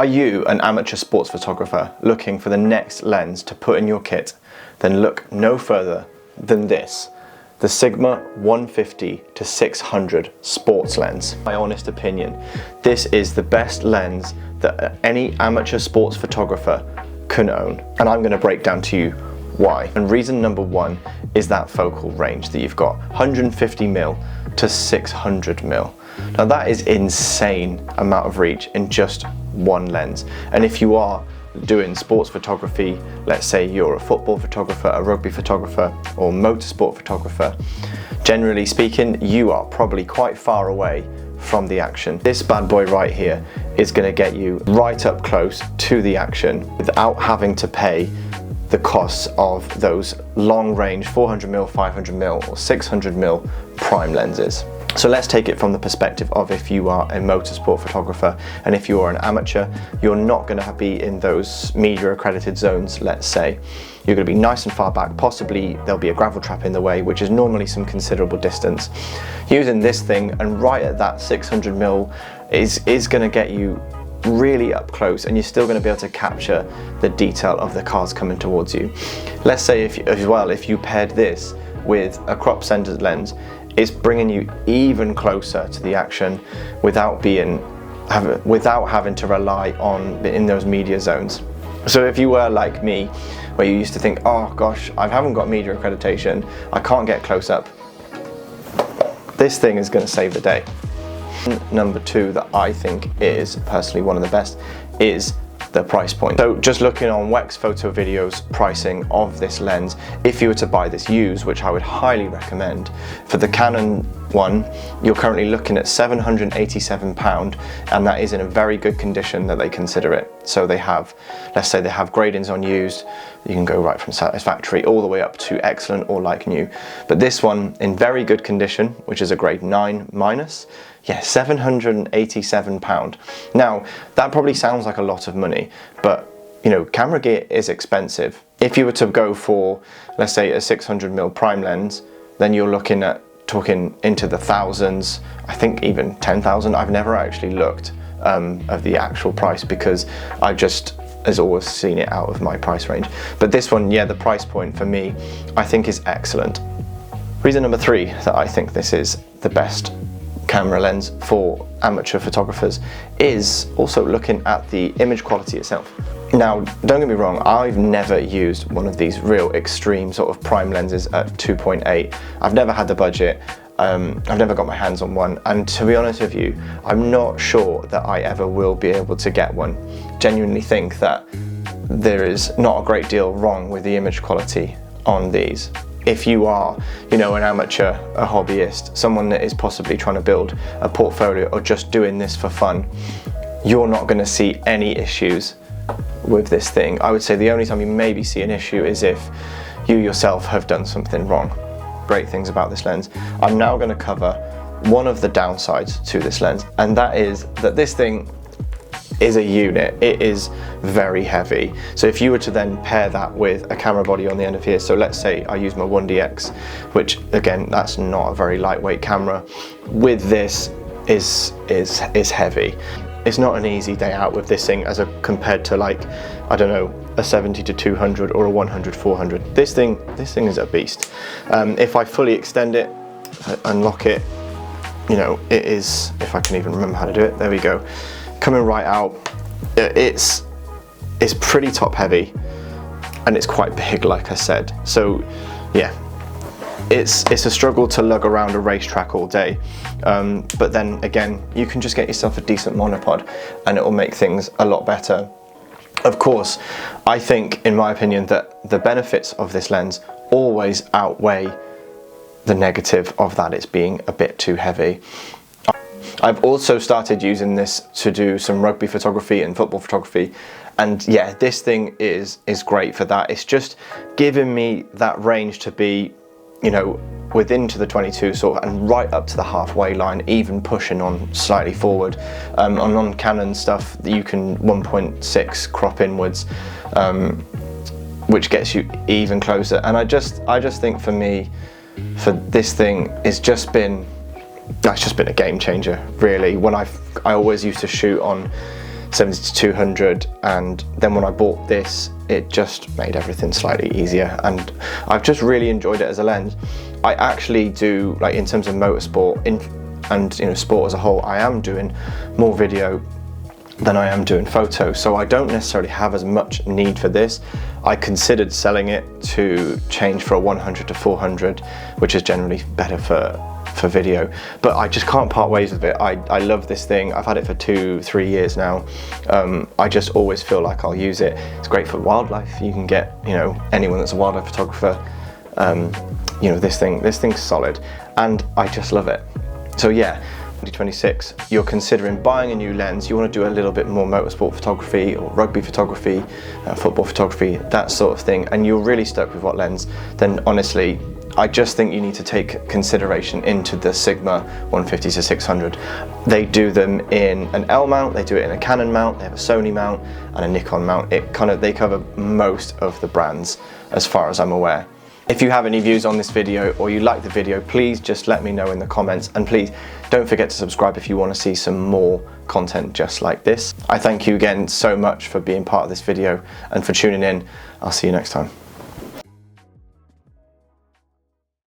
Are you an amateur sports photographer looking for the next lens to put in your kit? Then look no further than this, the Sigma 150-600 sports lens. My honest opinion, this is the best lens that any amateur sports photographer can own. And I'm going to break down to you why. And reason number one is that focal range that you've got, 150mm to 600mm. Now that is insane amount of reach in just one lens. And if you are doing sports photography, let's say you're a football photographer, a rugby photographer, or motorsport photographer, generally speaking, you are probably quite far away from the action. This bad boy right here is going to get you right up close to the action without having to pay the costs of those long range 400mm, 500mm or 600mm prime lenses. So let's take it from the perspective of if you are a motorsport photographer, and if you are an amateur, you're not going to be in those media accredited zones, let's say. You're going to be nice and far back, possibly there'll be a gravel trap in the way, which is normally some considerable distance. Using this thing and right at that 600mm is going to get you really up close, and you're still going to be able to capture the detail of the cars coming towards you. Let's say if you paired this with a crop centered lens, it's bringing you even closer to the action without having to rely on in those media zones. So if you were like me, where you used to think, oh gosh, I haven't got media accreditation, I can't get close up, this thing is going to save the day. Number two that I think is personally one of the best is the price point. So just looking on Wex Photo Video's pricing of this lens, if you were to buy this used, which I would highly recommend, for the Canon one, you're currently looking at £787, and that is in a very good condition that they consider it. So they have, let's say they have gradings on used, you can go right from satisfactory all the way up to excellent or like new. But this one in very good condition, which is a grade 9 minus, yeah, £787. Now, that probably sounds like a lot of money, but you know, camera gear is expensive. If you were to go for, let's say, a 600mm prime lens, then you're talking into the thousands, I think even 10,000. I've never actually looked of the actual price because I just has always seen it out of my price range. But this one, yeah, the price point for me, I think is excellent. Reason number three that I think this is the best camera lens for amateur photographers is also looking at the image quality itself. Now, don't get me wrong, I've never used one of these real extreme sort of prime lenses at 2.8. I've never had the budget. I've never got my hands on one, and to be honest with you, I'm not sure that I ever will be able to get one. Genuinely think that there is not a great deal wrong with the image quality on these. If you are, you know, an amateur, a hobbyist, someone that is possibly trying to build a portfolio or just doing this for fun, you're not going to see any issues with this thing. I would say the only time you maybe see an issue is if you yourself have done something wrong. Great things about this lens. I'm now going to cover one of the downsides to this lens, and that is that this thing is a unit. It is very heavy. So if you were to then pair that with a camera body on the end of here, so let's say I use my 1DX, which again, that's not a very lightweight camera, with this is heavy. It's not an easy day out with this thing compared to, like, I don't know, a 70-200 or a 100-400. This thing is a beast. If I fully extend it, unlock it, you know, it is, if I can even remember how to do it, there we go. Coming right out, it's pretty top heavy, and it's quite big, like I said. So yeah, it's a struggle to lug around a racetrack all day, but then again, you can just get yourself a decent monopod and it will make things a lot better. Of course, I think, in my opinion, that the benefits of this lens always outweigh the negative of that it's being a bit too heavy. I've also started using this to do some rugby photography and football photography, and yeah, this thing is great for that. It's just giving me that range to be, you know, within to the 22 sort of, and right up to the halfway line, even pushing on slightly forward. On Canon stuff, you can 1.6 crop inwards, which gets you even closer. And I just think for me, for this thing, that's just been a game changer, really. When I always used to shoot on 70-200, and then when I bought this, it just made everything slightly easier, and I've just really enjoyed it as a lens. I actually do, like in terms of motorsport and you know, sport as a whole, I am doing more video than I am doing photo, so I don't necessarily have as much need for this. I considered selling it to change for a 100-400, which is generally better for video, but I just can't part ways with it. I love this thing. I've had it for 2-3 years now. I just always feel like I'll use it. It's great for wildlife. You can get, you know, anyone that's a wildlife photographer, you know, this thing's solid, and I just love it. So yeah, 2026, you're considering buying a new lens, you want to do a little bit more motorsport photography or rugby photography, football photography, that sort of thing, and you're really stuck with what lens, then honestly, I just think you need to take consideration into the Sigma 150-600. They do them in an L mount, they do it in a Canon mount, they have a Sony mount and a Nikon mount. They cover most of the brands as far as I'm aware. If you have any views on this video or you like the video, please just let me know in the comments, and please don't forget to subscribe if you want to see some more content just like this. I thank you again so much for being part of this video and for tuning in. I'll see you next time.